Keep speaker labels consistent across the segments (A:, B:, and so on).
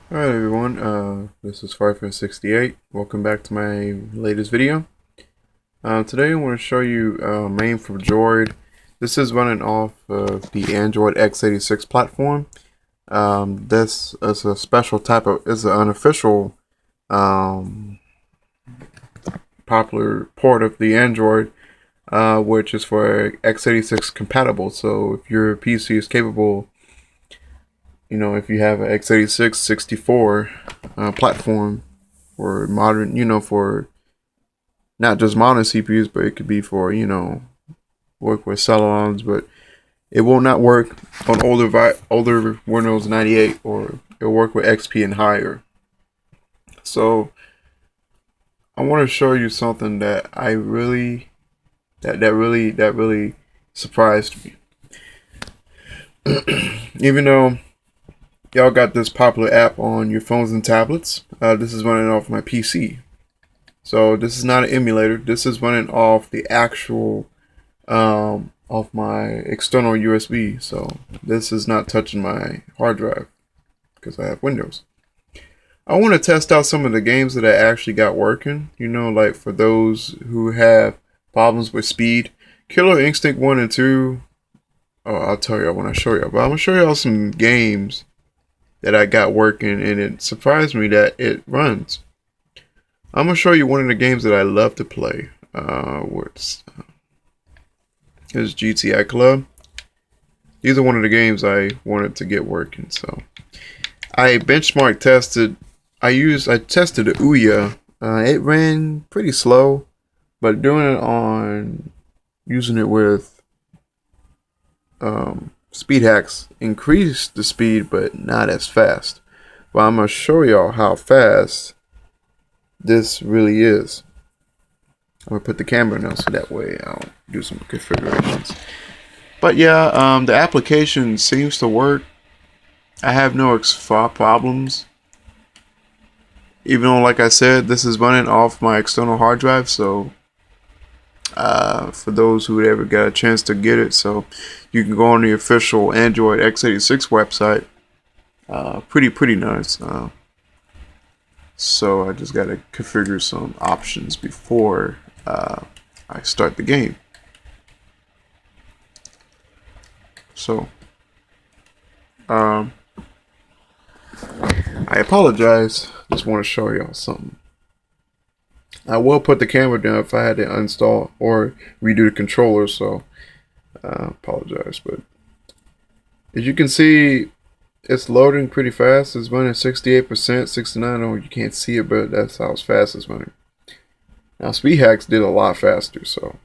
A: Alright everyone, this is Firefish68. Welcome back to my latest video. Today I want to show you MAME4Droid. This is running off of the Android x86 platform. This is a special type of, it's an unofficial popular port of the Android, which is for x86 compatible. So if your PC is capable, if you have an x86 64 platform for modern, for not just modern CPUs, but it could be for, work with Celeron's, but it will not work on older Windows 98, or it'll work with XP and higher. So I want to show you something that that really surprised me. Even though y'all got this popular app on your phones and tablets, this is running off my PC. So this is not an emulator. This is running off the actual, off my external USB. So this is not touching my hard drive because I have Windows. I want to test out some of the games that I actually got working. Like for those who have problems with speed, Killer Instinct 1 and 2. Oh, I'll tell you when I show you. But I'm gonna show y'all some games that I got working, and it surprised me that it runs. I'm gonna show you one of the games that I love to play. Is GTI Club. These are one of the games I wanted to get working. So I benchmark tested. I tested the Ouya. It ran pretty slow, but doing it on using it with speed hacks increased the speed, but not as fast. But I'm gonna show y'all how fast this really is. I'm gonna put the camera now so that way I'll do some configurations. But yeah, the application seems to work. I have no problems. Even though, like I said, this is running off my external hard drive, so for those who ever got a chance to get it, so you can go on the official Android x86 website. Pretty nice. So I just gotta configure some options before I start the game. So I apologize. Just want to show y'all something. I will put the camera down if I had to uninstall or redo the controller, so apologize. But as you can see, it's loading pretty fast. It's running 68%, 69%. Oh, you can't see it, but that's how fast it's running. Now, speed hacks did a lot faster, so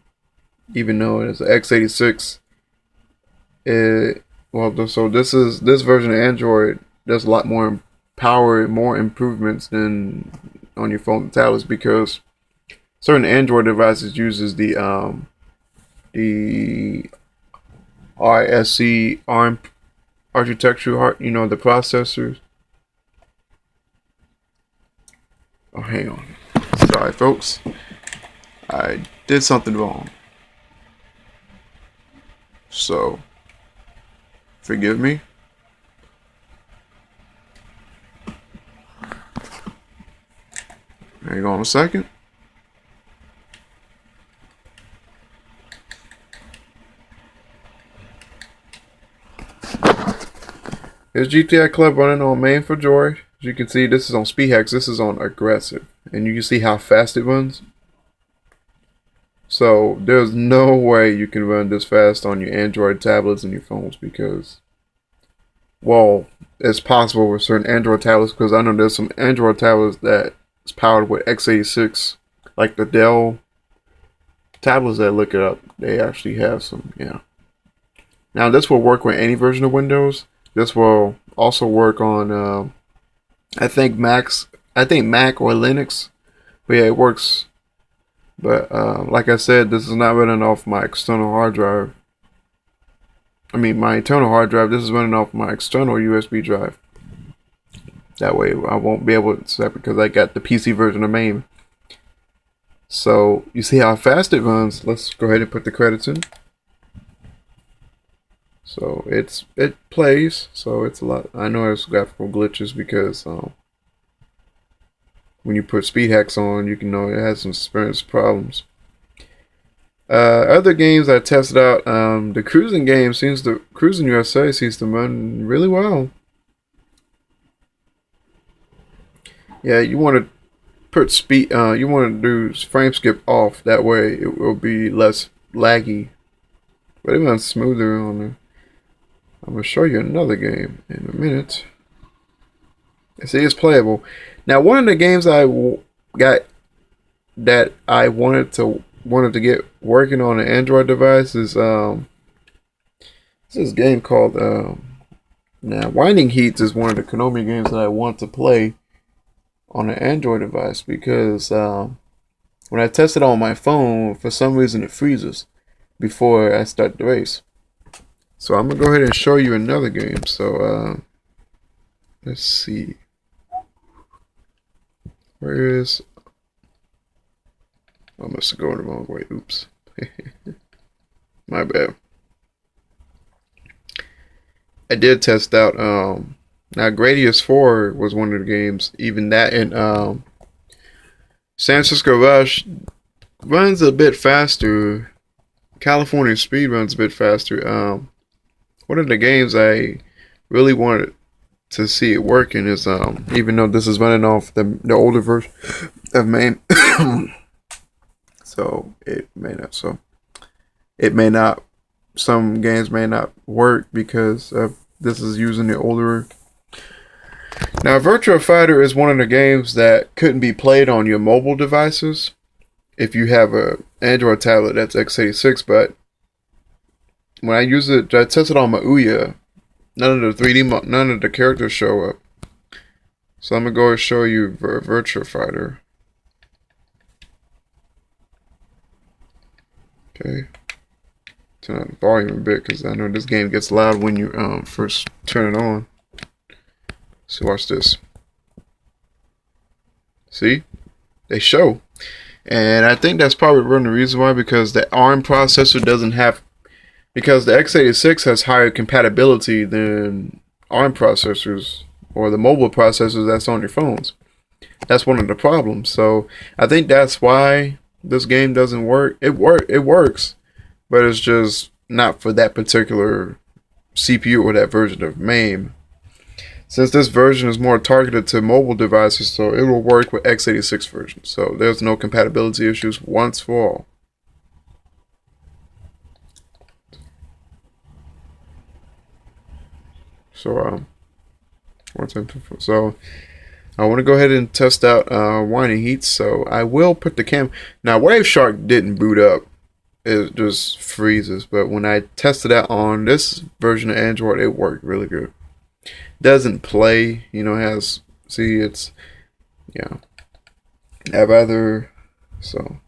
A: even though it's an x86, so this version of Android does a lot more power, more improvements than on your phone and tablets, because certain Android devices uses the RSC ARM architecture, the processors. Oh, hang on. Sorry, folks. I did something wrong. So, forgive me. Hang on a second. Here's GTI Club running on MAME4Droid. As you can see, this is on speed hacks. This is on aggressive, and you can see how fast it runs. So there's no way you can run this fast on your Android tablets and your phones, because, well, it's possible with certain Android tablets, because I know there's some Android tablets that is powered with x86, like the Dell tablets that look it up. They actually have some, yeah. Now this will work with any version of Windows. This will also work on, I think Mac or Linux. But yeah, it works. But like I said, this is not running off my external hard drive. I mean, my internal hard drive. This is running off my external USB drive. That way I won't be able to set, because I got the PC version of MAME. So you see how fast it runs. Let's go ahead and put the credits in. So it plays. So it's a lot. I know it's graphical glitches because when you put speed hacks on, you can know it has some experience problems. Other games I tested out, the cruising game Cruising USA seems to run really well. Yeah, you want to put speed, you want to do frame skip off. That way it will be less laggy. But it runs smoother on there. I'm gonna show you another game in a minute. See, it's playable. Now, one of the games I got that I wanted to get working on an Android device is this game called now Winding Heats is one of the Konami games that I want to play on an Android device because when I test it on my phone, for some reason it freezes before I start the race. So I'm gonna go ahead and show you another game. So let's see. Where is? I must have gone the wrong way. Oops. My bad. I did test out now Gradius 4 was one of the games. Even that in San Francisco Rush runs a bit faster. California Speed runs a bit faster. One of the games I really wanted to see it working is even though this is running off the older version of MAME, so it may not some games may not work because this is using the older. Now Virtua Fighter is one of the games that couldn't be played on your mobile devices if you have a Android tablet that's x86, but when I tested on my Ouya, none of the characters show up. So I'm gonna go and show you Virtua Fighter. Okay, turn up the volume a bit because I know this game gets loud when you first turn it on. So watch this. See, they show, and I think that's probably one of the reasons why, because the ARM processor doesn't have. Because the x86 has higher compatibility than ARM processors or the mobile processors that's on your phones. That's one of the problems. So I think that's why this game doesn't work. It works, but it's just not for that particular CPU or that version of MAME. Since this version is more targeted to mobile devices, so it will work with x86 version. So there's no compatibility issues once for all. So I want to go ahead and test out Winding Heats. So I will put the now Wave Shark didn't boot up, it just freezes, but when I tested out on this version of Android, it worked really good. Doesn't play, it's I'd rather, so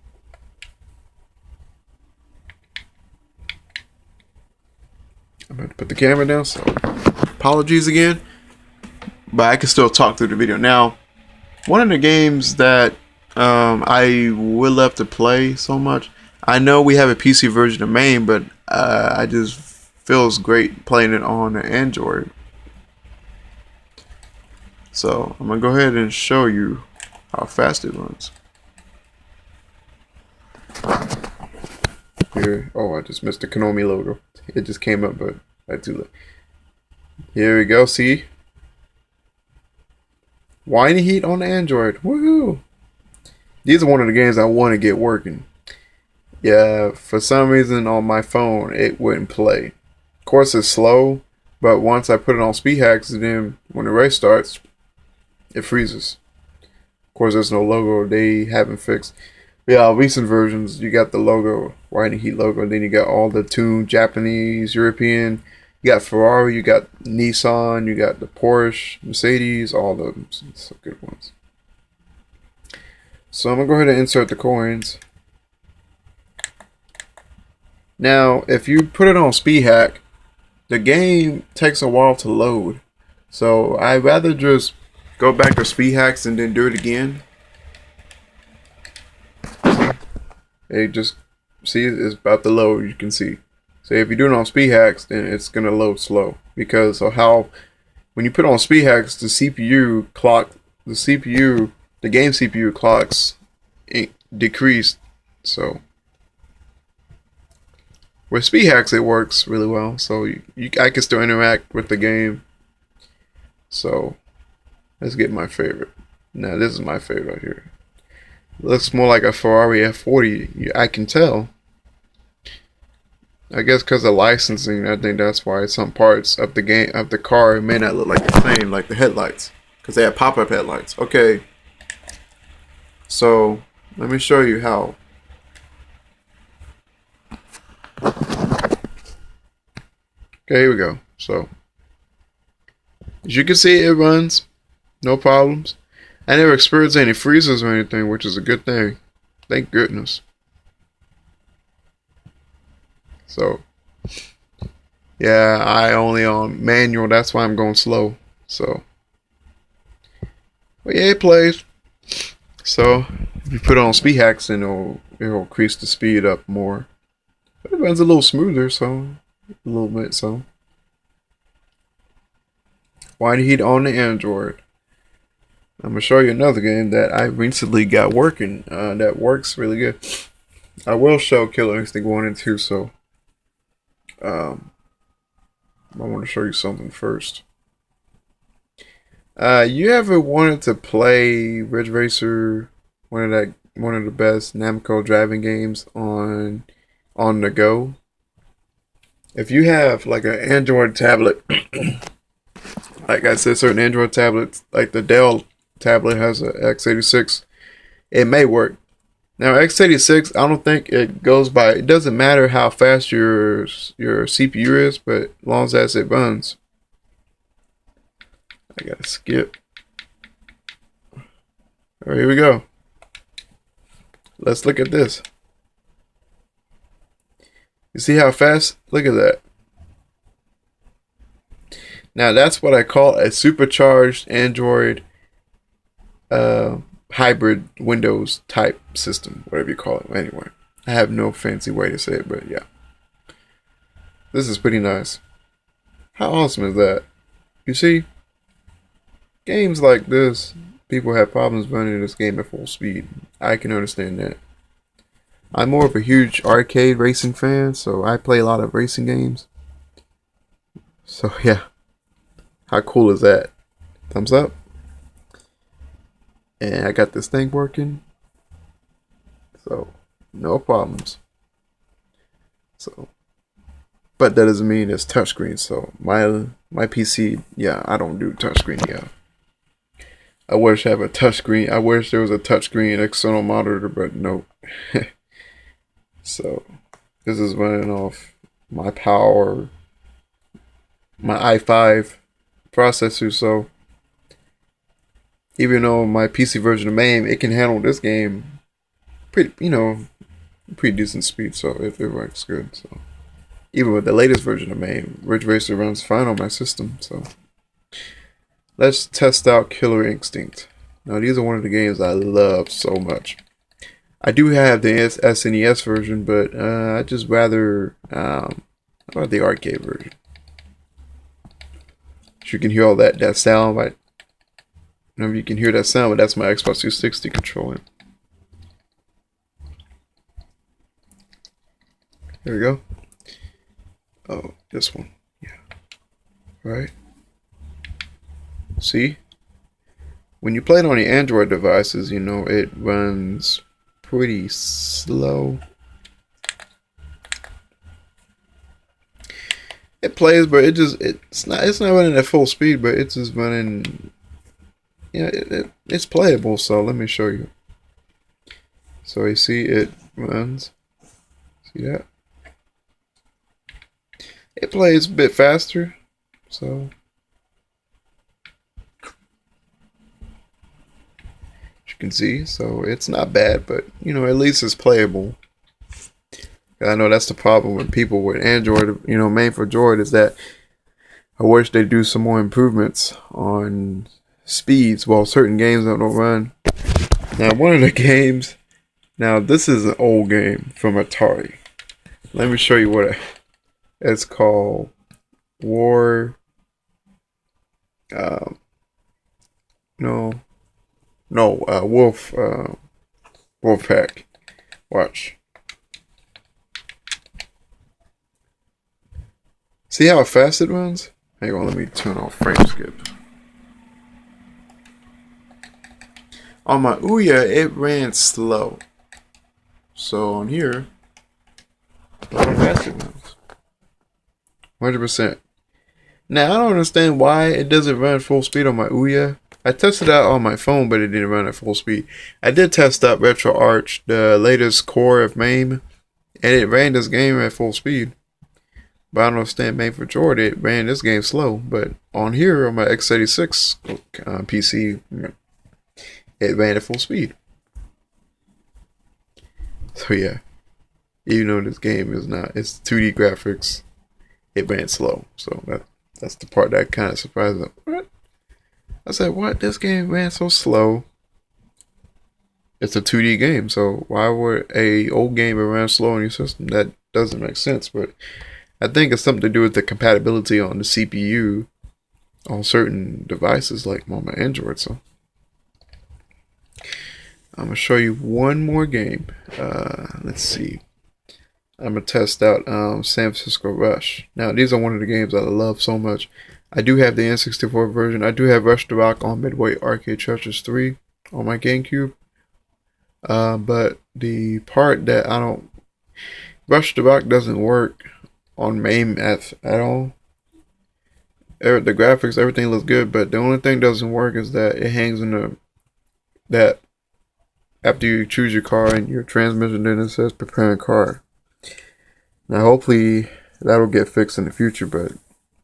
A: I'm going to put the camera down, so apologies again, but I can still talk through the video. Now, one of the games that I would love to play so much, I know we have a PC version of MAME, but I just feels great playing it on Android. So I'm going to go ahead and show you how fast it runs. Here, oh, I just missed the Konami logo. It just came up, but I too late. Here we go. See, Winding Heat on Android. Woohoo! These are one of the games I want to get working. Yeah, for some reason on my phone it wouldn't play. Of course, it's slow, but once I put it on speed hacks, then when the race starts, it freezes. Of course, there's no logo. They haven't fixed. Yeah, recent versions, you got the logo, Winding Heat logo, and then you got all the tuned Japanese, European, you got Ferrari, you got Nissan, you got the Porsche, Mercedes, all the some good ones. So I'm going to go ahead and insert the coins. Now, if you put it on speed hack, the game takes a while to load. So I'd rather just go back to speed hacks and then do it again. It just, see, it's about to load, you can see. So if you do it on speed hacks, then it's gonna load slow because of how when you put on speed hacks, the CPU clock, the game CPU clocks decreased. So with speed hacks, it works really well. So I can still interact with the game. So let's get my favorite. Now this is my favorite right here. Looks more like a Ferrari F40. I can tell. I guess because of licensing, I think that's why some parts of the car may not look like the same, like the headlights, because they have pop-up headlights. Okay, so let me show you how. Okay, here we go. So as you can see, it runs, no problems. I never experienced any freezes or anything, which is a good thing. Thank goodness. So, yeah, I only on manual. That's why I'm going slow. So, but yeah, it plays. So, if you put it on speed hacks, then it'll increase the speed up more. But it runs a little smoother, so a little bit. So, wide heat on the Android. I'm gonna show you another game that I recently got working. That works really good. I will show Killer Instinct 1 and 2. So. I want to show you something first. You ever wanted to play Ridge Racer, one of the best Namco driving games on the go? If you have like an Android tablet, like I said, certain Android tablets, like the Dell tablet has a x86, it may work. Now x86, I don't think it goes by. It doesn't matter how fast your CPU is, but as long as it runs. I gotta skip. All right, here we go. Let's look at this. You see how fast? Look at that. Now that's what I call a supercharged Android hybrid Windows type system, whatever you call it. Anyway, I have no fancy way to say it, but yeah, this is pretty nice. How awesome is that? You see, games like this, people have problems running this game at full speed. I can understand that. I'm more of a huge arcade racing fan, so I play a lot of racing games. So yeah, how cool is that? Thumbs up. And I got this thing working, so no problems. So, but that doesn't mean it's touchscreen. So my PC, yeah, I don't do touchscreen. Yeah, I wish I have a touchscreen. I wish there was a touchscreen external monitor, but no. So this is running off my power, my i5 processor. So. Even though my PC version of MAME, it can handle this game pretty decent speed, so it works good. So even with the latest version of MAME, Ridge Racer runs fine on my system. So let's test out Killer Instinct. Now these are one of the games I love so much. I do have the SNES version, but I just rather about the arcade version. So you can hear all that sound, right? I don't know if you can hear that sound, but that's my Xbox 360 controlling. There we go. Oh, this one. Yeah. Right. See? When you play it on the Android devices, you know, it runs pretty slow. It plays, but it's not running at full speed, but it's just running. Yeah, it's playable, so let me show you. So you see it runs. See that? It plays a bit faster, so as you can see, so it's not bad, but you know, at least it's playable. I know that's the problem with people with Android, you know, MAME4Droid, is that I wish they do some more improvements on speeds while certain games don't run. Now one of the games, now this is an old game from Atari. Let me show you It's called War. Um, no, no, Wolf Pack. Watch. See how fast it runs? Hang on, let me turn off frame skip. On my Ouya, it ran slow. So on here, look how fast it runs. 100%. Now I don't understand why it doesn't run full speed on my Ouya. I tested out on my phone, but it didn't run at full speed. I did test out RetroArch, the latest core of MAME, and it ran this game at full speed. But I don't understand MAME4Droid, it ran this game slow. But on here, on my x86 PC, it ran at full speed. So yeah, even though this game is not, it's 2D graphics, it ran slow. So that's the part that kind of surprised me. What? I said, what? This game ran so slow. It's a 2D game, so why would a old game run slow on your system? That doesn't make sense. But I think it's something to do with the compatibility on the CPU on certain devices, like on my Android. So I'm gonna show you one more game. Let's see. I'm gonna test out San Francisco Rush. Now these are one of the games that I love so much. I do have the N64 version. I do have Rush the Rock on Midway Arcade Treasures 3 on my GameCube. But the part that I don't, Rush the Rock doesn't work on MAME at all. The graphics, everything looks good, but the only thing that doesn't work is that it hangs in the, that after you choose your car and your transmission, then it says preparing car. Now hopefully that'll get fixed in the future, but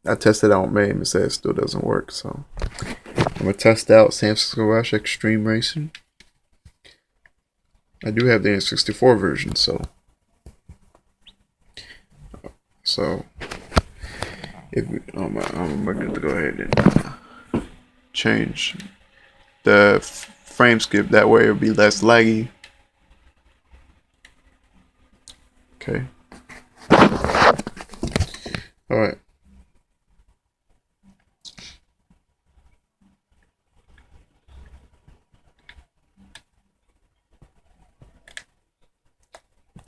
A: I tested out MAME and said it still doesn't work. So I'm gonna test out San Francisco Rush Extreme Racing. I do have the N64 version, so if I'm going to go ahead and change the frame skip, that way it'll be less laggy. Okay. All right.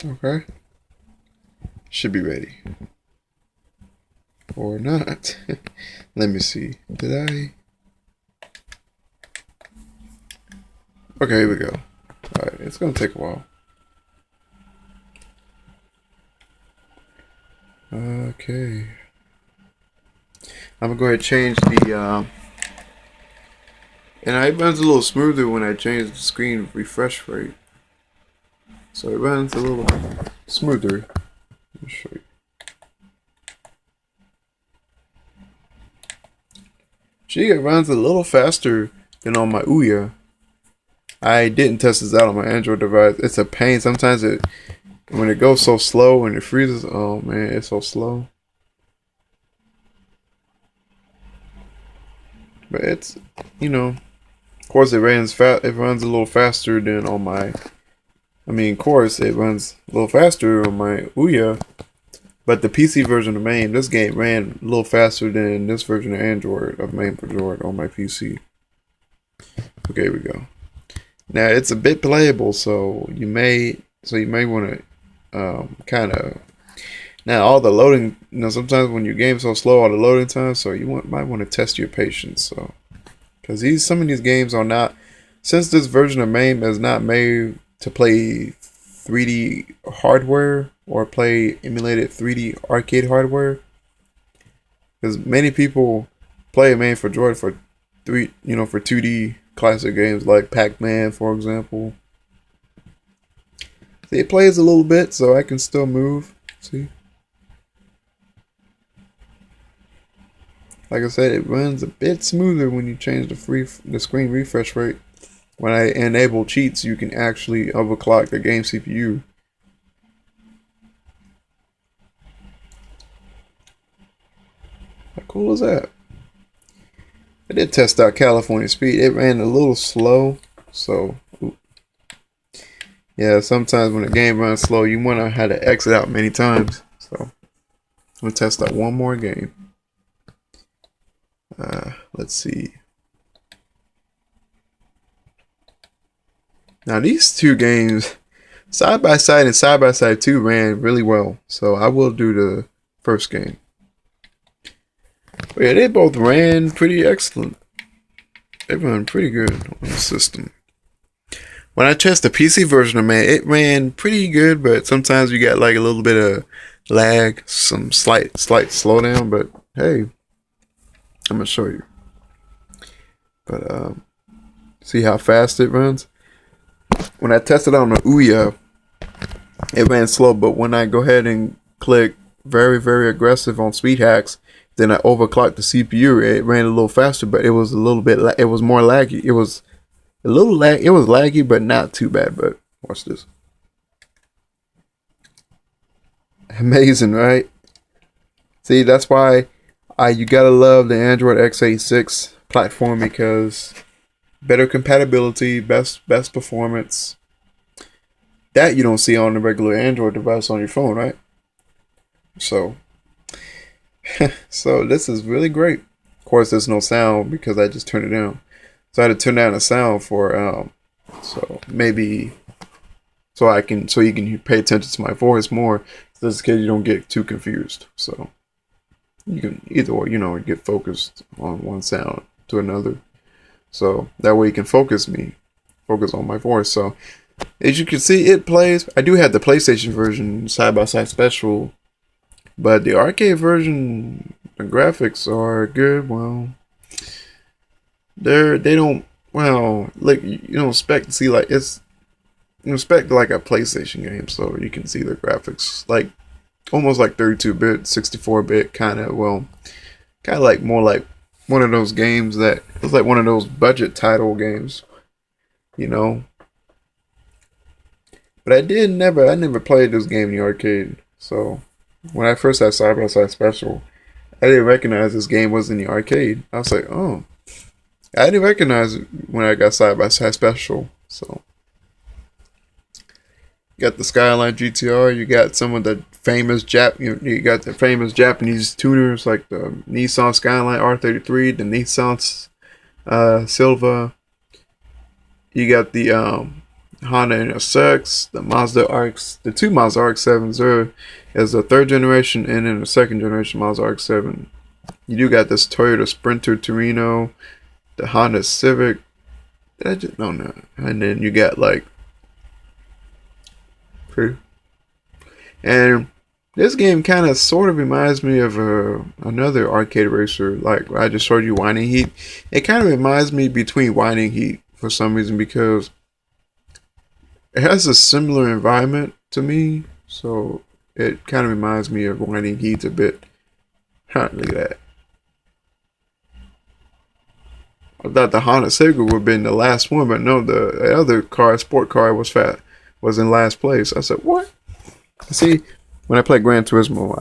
A: Okay. Should be ready. Or not. Let me see. Did I? Okay, here we go. Alright, it's gonna take a while. Okay. I'm gonna go ahead and change the and it runs a little smoother when I change the screen refresh rate. So it runs a little smoother. Let me show you. See, it runs a little faster than on my Ouya. I didn't test this out on my Android device. It's a pain. Sometimes when it goes so slow and it freezes, oh man, it's so slow. But it's, you know, of course it runs fast. It runs a little faster than on my. Of course it runs a little faster on my Ouya. But the PC version of MAME, this game ran a little faster than this version of Android of MAME4Droid on my PC. Okay, here we go. Now it's a bit playable, so you may want to kind of. Now all the loading, sometimes when your game's so slow, all the loading time, so you might want to test your patience. So, because some of these games are not, since this version of MAME is not made to play 3D hardware or play emulated 3D arcade hardware, because many people play MAME4Droid for 2D classic games like Pac-Man, for example. See, it plays a little bit, so I can still move. See, like I said, it runs a bit smoother when you change the screen refresh rate. When I enable cheats, you can actually overclock the game CPU. How cool is that? I did test out California Speed. It ran a little slow, so yeah, sometimes when a game runs slow, you want to have to exit out many times. So gonna test out one more game. Let's see. Now these two games, side by side and side by side 2, ran really well. So I will do the first game. But yeah, they both ran pretty excellent. They ran pretty good on the system. When I tested the PC version of MAME, it ran pretty good, but sometimes you got like a little bit of lag, some slight slowdown. But hey, I'm gonna show you. But see how fast it runs. When I tested on the Ouya, it ran slow, but when I go ahead and click very aggressive on speed hacks, then I overclocked the CPU. It ran a little faster, but it was a little bit. It was more laggy. It was a little lag. It was laggy, but not too bad. But watch this. Amazing, right? See, that's why you gotta love the Android x86 platform, because better compatibility, best performance. That you don't see on the regular Android device on your phone, right? So this is really great. Of course, there's no sound because I just turned it down. So I had to turn down the sound for so maybe so you can pay attention to my voice more. So this case you don't get too confused. So you can either or, get focused on one sound to another. So that way you can focus on my voice. So as you can see, it plays. I do have the PlayStation version side by side special, but the arcade version, the graphics are good. Well, they don't. Well, like you don't expect to see like you expect like a PlayStation game, so you can see the graphics like almost like 32-bit, 64-bit kind of. Well, kind of like more like one of those games that it's like one of those budget title games, But I never played this game in the arcade. So when I first had Side by Side Special, I didn't recognize this game was in the arcade. I was like, oh, I didn't recognize it when I got Side by Side Special. So you got the Skyline GTR. You got some of the famous you got the famous Japanese tuners like the Nissan Skyline R33, the Nissan Silva. You got the Honda NSX, the Mazda RX, the two Mazda RX-7s. There is a third generation and then a second generation Mazda RX-7. You do got this Toyota Sprinter Torino, the Honda Civic. I just don't know. And then you got like, and this game kind of sort of reminds me of another arcade racer. Like I just showed you, Winding Heat. It kind of reminds me between Winding Heat for some reason because it has a similar environment to me, so it kind of reminds me of Winding Heat a bit. Look at that. I thought the Honda Civic would have been the last one, but no, the other car, sport car, was in last place. I said, what? See, when I play Gran Turismo,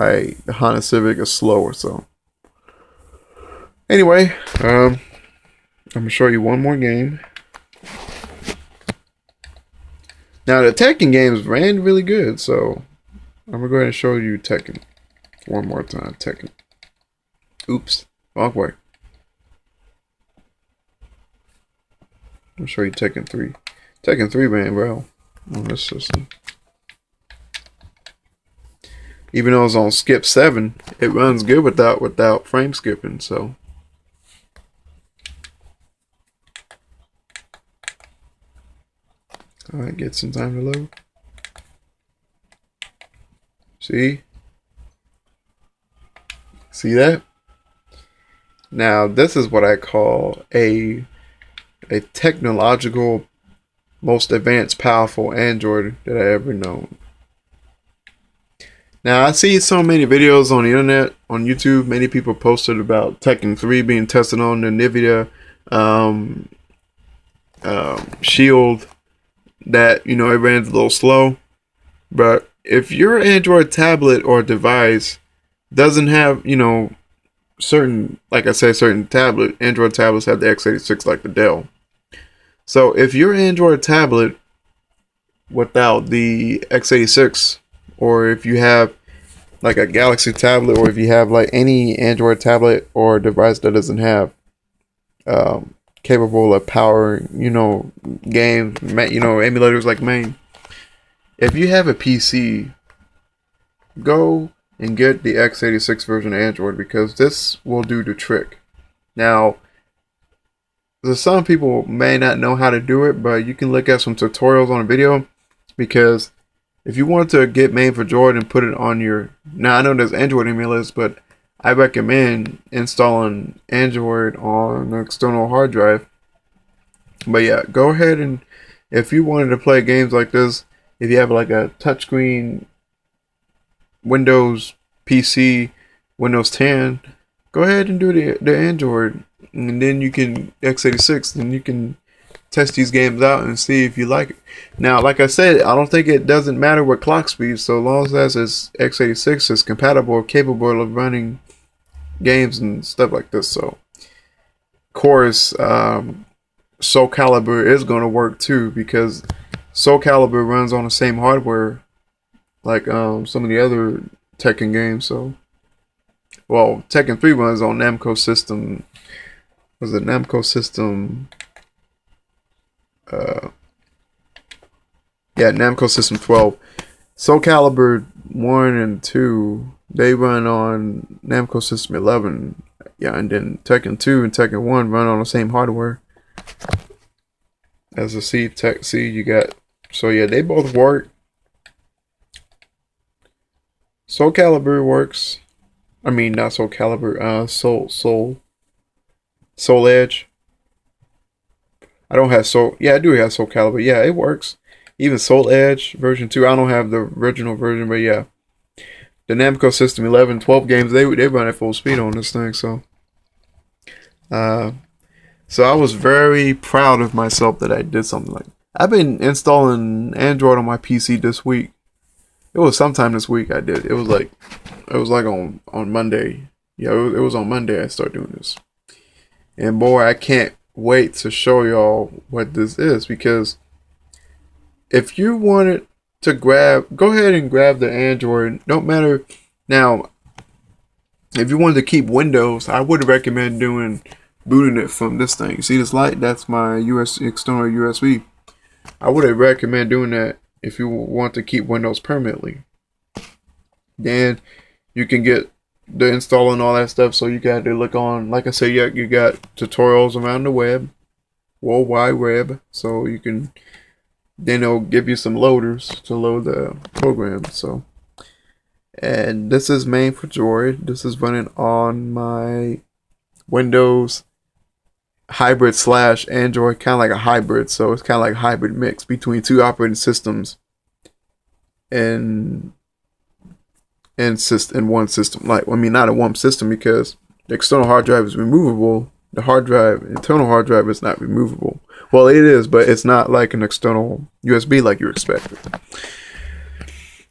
A: the Honda Civic is slower, so. Anyway, I'm going to show you one more game. Now, the Tekken games ran really good, so I'm going to go ahead and show you Tekken. One more time, Tekken. Oops, wrong way. I'll show you Tekken 3. Tekken 3 ran well on this system. Even though it's on skip 7, it runs good without frame skipping, so. Alright, get some time to load. See that? Now, this is what I call a technological, most advanced, powerful Android that I ever known. Now, I see so many videos on the internet, on YouTube. Many people posted about Tekken 3 being tested on the NVIDIA Shield. That, it ran a little slow. But if your Android tablet or device doesn't have, certain, like I said, Android tablets have the x86 like the Dell. So if your Android tablet without the x86, or if you have like a Galaxy tablet, or if you have like any Android tablet or device that doesn't have capable of powering, games, emulators like MAME. If you have a PC, go and get the x86 version of Android, because this will do the trick. Now, some people may not know how to do it, but you can look at some tutorials on a video, because if you want to get MAME4Droid and put it on your, now I know there's Android emulators, but I recommend installing Android on an external hard drive. But yeah, go ahead, and if you wanted to play games like this, if you have like a touchscreen Windows PC, Windows 10, go ahead and do the Android, and then you can x86, then you can test these games out and see if you like it. Now, like I said, I don't think it doesn't matter what clock speed, so long as it's x86 is compatible or capable of running games and stuff like this. So, of course, Soul Calibur is going to work too, because Soul Calibur runs on the same hardware like some of the other Tekken games. So, well, Tekken 3 runs on Namco system. Was it Namco system? Yeah, Namco system 12. Soul Calibur 1 and 2, they run on Namco system 11. Yeah, and then Tekken 2 and Tekken 1 run on the same hardware. As a C you got. So yeah, they both work. Soul Calibur works. I mean, not Soul Calibur. Soul Edge. I don't have Soul. Yeah, I do have Soul Calibur. Yeah, it works. Even Soul Edge version 2. I don't have the original version, but yeah, the Namco System 11, 12 games, they run at full speed on this thing. So, so I was very proud of myself that I did something like. I've been installing Android on my PC this week. It was sometime this week I did. It was like on Monday. Yeah, it was on Monday I started doing this. And boy, I can't wait to show y'all what this is, because if you wanted to go ahead and grab the Android. Don't matter. Now, if you wanted to keep Windows, I would recommend booting it from this thing. See this light? That's my external USB. I would recommend doing that if you want to keep Windows permanently. Then you can get the install and all that stuff. So you got to look on, like I said, you got tutorials around the web, World Wide Web. So you can, then it'll give you some loaders to load the program. So, and this is MAME4Droid. This is running on my Windows hybrid / Android, kind of like a hybrid. So it's kind of like a hybrid mix between two operating systems and one system. Like, I mean, not in one system, because the external hard drive is removable. The internal hard drive is not removable. Well, it is, but it's not like an external USB like you expected.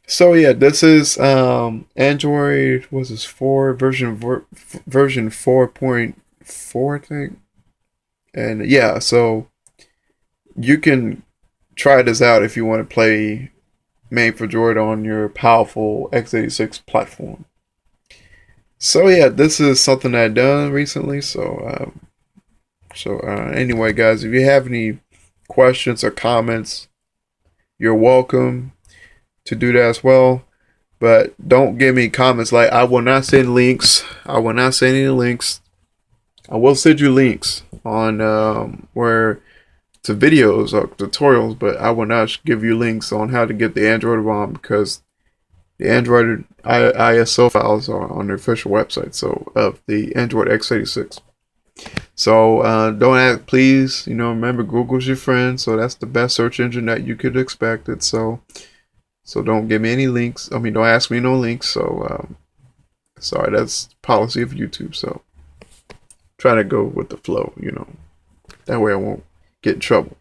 A: So yeah, this is Android. What's this for? Version 4.4, I think. And yeah, so you can try this out if you want to play MAME4Droid on your powerful x86 platform. So yeah, this is something I've done recently. So anyway, guys, if you have any questions or comments, you're welcome to do that as well. But don't give me comments like, I will not send links. I will not send any links. I will send you links on where to videos or tutorials, but I will not give you links on how to get the Android ROM, because the Android ISO files are on the official website, so of the Android x86. So don't ask, please. Remember, Google's your friend, so that's the best search engine that you could expect. It so don't give me any links. I mean, don't ask me no links. So sorry, that's the policy of YouTube. So try to go with the flow, that way I won't get in trouble.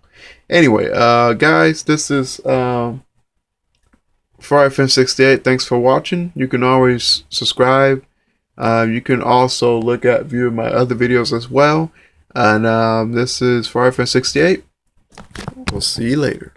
A: Anyway, guys, this is FireFan68. Thanks for watching. You can always subscribe. You can also view my other videos as well. And this is FireFan68. We'll see you later.